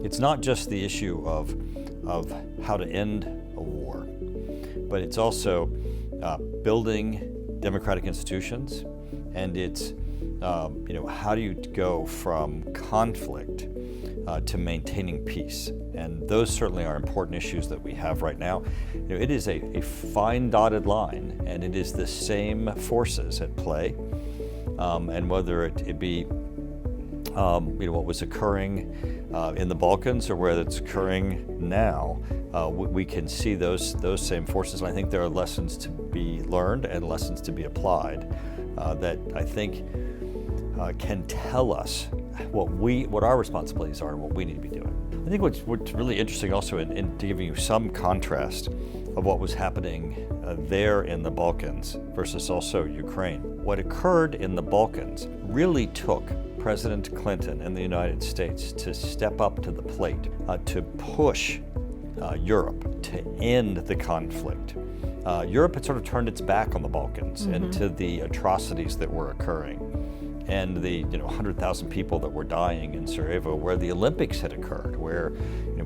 It's not just the issue of how to end a war, but it's also building democratic institutions, and it's how do you go from conflict to maintaining peace. And those certainly are important issues that we have right now. It is a fine dotted line, and it is the same forces at play. And whether it be what was occurring in the Balkans or whether it's occurring now, we can see those same forces. And I think there are lessons to be learned and lessons to be applied that I think can tell us what our responsibilities are and what we need to be doing. I think what's really interesting also in giving you some contrast of what was happening there in the Balkans versus also Ukraine. What occurred in the Balkans really took President Clinton and the United States to step up to the plate, to push Europe to end the conflict. Europe had sort of turned its back on the Balkans and to the atrocities that were occurring, and the 100,000 people that were dying in Sarajevo, where the Olympics had occurred, where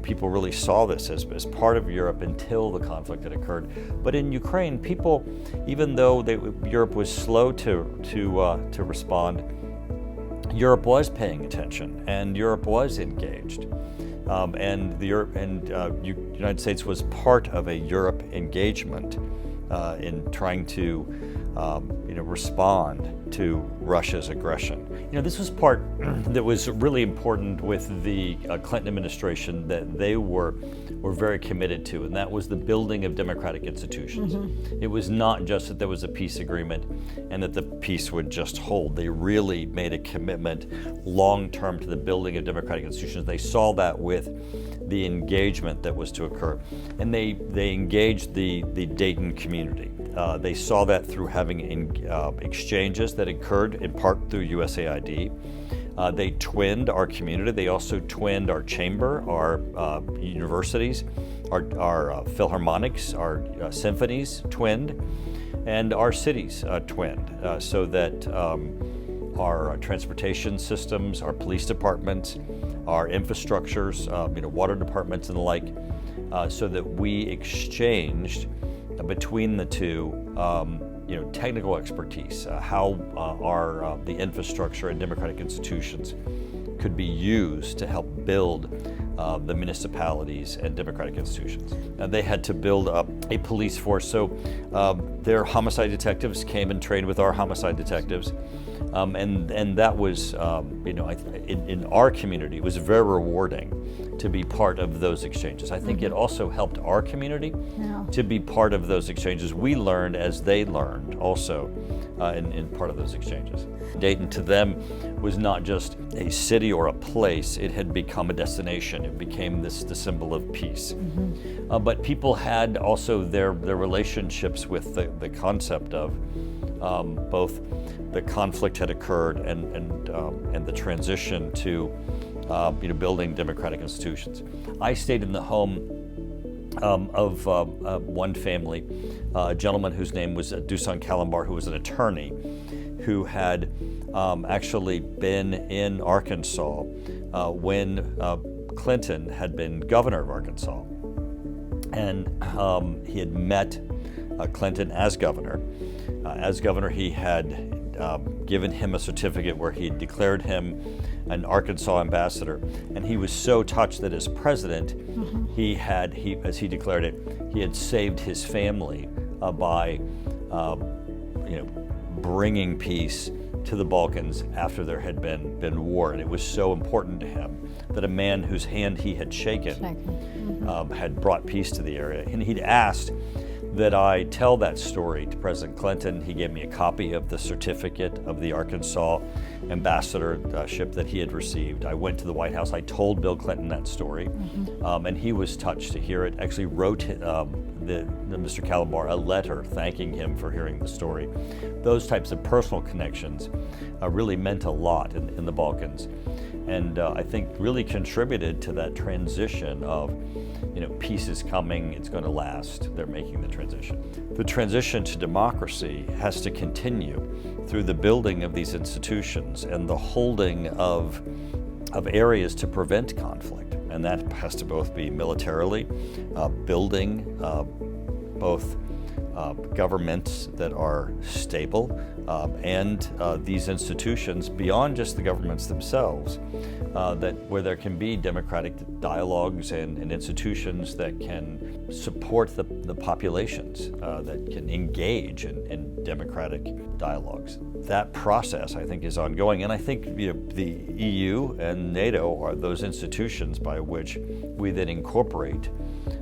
people really saw this as part of Europe until the conflict had occurred. But in Ukraine, people, even though Europe was slow to respond, Europe was paying attention and Europe was engaged. And the United States was part of a Europe engagement in trying to respond to Russia's aggression. This was part that was really important with the Clinton administration that they were very committed to, and that was the building of democratic institutions. It was not just that there was a peace agreement and that the peace would just hold. They really made a commitment long-term to the building of democratic institutions. They saw that with the engagement that was to occur, and they engaged the Dayton community. They saw that through having exchanges that occurred in part through USAID. They twinned our community. They also twinned our chamber, our universities, our philharmonics, our symphonies twinned, and our cities twinned, so that our transportation systems, our police departments, our infrastructures, water departments and the like, so that we exchanged between the two, technical expertise, how the infrastructure and democratic institutions could be used to help build the municipalities and democratic institutions. They had to build up a police force, so their homicide detectives came and trained with our homicide detectives, and that was, in our community, it was very rewarding to be part of those exchanges. I think it also helped our community to be part of those exchanges. We learned as they learned also in part of those exchanges. Dayton to them was not just a city or a place, it had become a destination. It became the symbol of peace. But people had also their relationships with the concept of both the conflict had occurred and the transition to building democratic institutions. I stayed in the home of one family, a gentleman whose name was Dusan Kalambar, who was an attorney who had actually been in Arkansas when Clinton had been governor of Arkansas. And he had met Clinton as governor. As governor, he had given him a certificate where he had declared him an Arkansas ambassador, and he was so touched that as president, he as he declared it, he had saved his family by bringing peace to the Balkans after there had been war. And it was so important to him that a man whose hand he had shaken had brought peace to the area. And he'd asked that I tell that story to President Clinton. He gave me a copy of the certificate of the Arkansas ambassadorship that he had received. I went to the White House. I told Bill Clinton that story, and he was touched to hear it. Actually wrote Mr. Calabar a letter thanking him for hearing the story. Those types of personal connections really meant a lot in the Balkans, and I think really contributed to that transition of, peace is coming, it's going to last. They're making the transition. The transition to democracy has to continue through the building of these institutions and the holding of of areas to prevent conflict, and that has to both be militarily, building both governments that are stable and these institutions beyond just the governments themselves, where there can be democratic dialogues and institutions that can support the populations, that can engage in democratic dialogues. That process, I think, is ongoing, and I think the EU and NATO are those institutions by which we then incorporate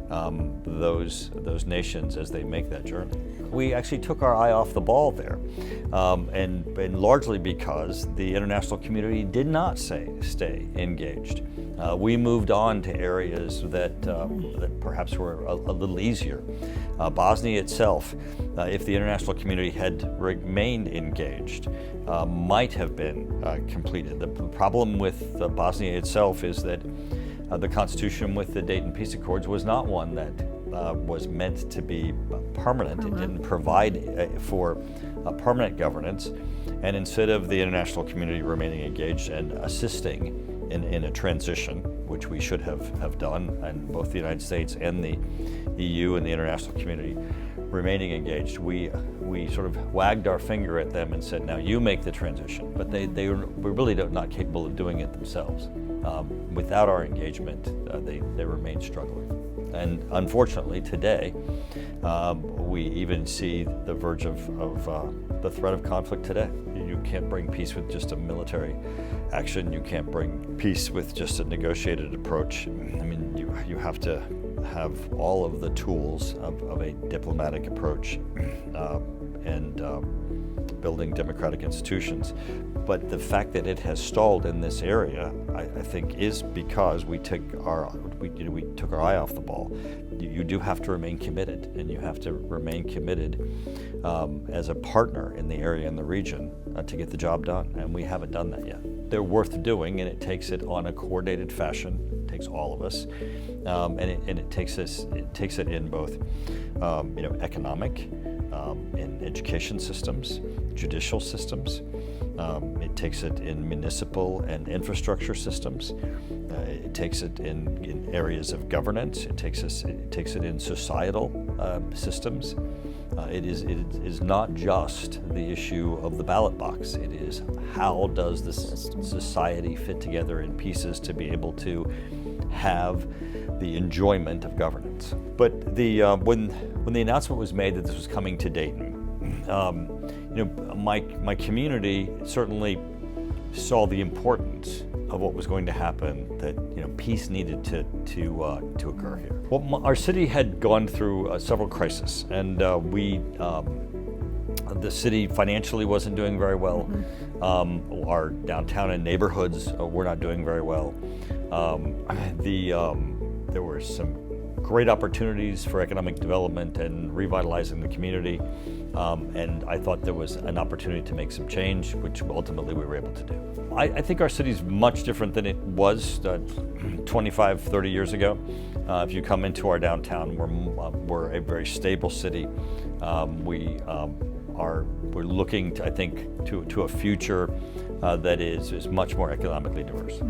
those nations as they make that journey. We actually took our eye off the ball there, and largely because the international community did not stay engaged. We moved on to areas that perhaps were a little easier. Bosnia itself, if the international community had remained engaged, might have been completed. The problem with Bosnia itself is that the Constitution with the Dayton Peace Accords was not one that was meant to be permanent. It didn't provide for permanent governance, and instead of the international community remaining engaged and assisting in a transition, which we should have done, and both the United States and the EU and the international community remaining engaged, we sort of wagged our finger at them and said, now you make the transition. But they were really not capable of doing it themselves. Without our engagement, they remain struggling. And unfortunately today, we even see the verge of the threat of conflict today. You can't bring peace with just a military action. You can't bring peace with just a negotiated approach. I mean, you have to have all of the tools of a diplomatic approach and building democratic institutions. But the fact that it has stalled in this area, I think, is because we took our eye off the ball. You do have to remain committed, and you have to remain committed as a partner in the area and the region to get the job done, and we haven't done that yet. They're worth doing, and it takes it on a coordinated fashion. It takes all of us, and it takes it in both economic, in education systems, judicial systems. It takes it in municipal and infrastructure systems. It takes it in areas of governance. It takes it in societal systems. It is not just the issue of the ballot box. It is how does this society fit together in pieces to be able to have the enjoyment of governance. But when the announcement was made that this was coming to Dayton, my community certainly saw the importance of what was going to happen, that peace needed to occur here. Well, our city had gone through several crises, and the city financially wasn't doing very well. Our downtown and neighborhoods were not doing very well. There were some great opportunities for economic development and revitalizing the community, and I thought there was an opportunity to make some change, which ultimately we were able to do. I think our city's much different than it was 25, 30 years ago. If you come into our downtown, we're a very stable city. We're looking, I think, to a future that is much more economically diverse.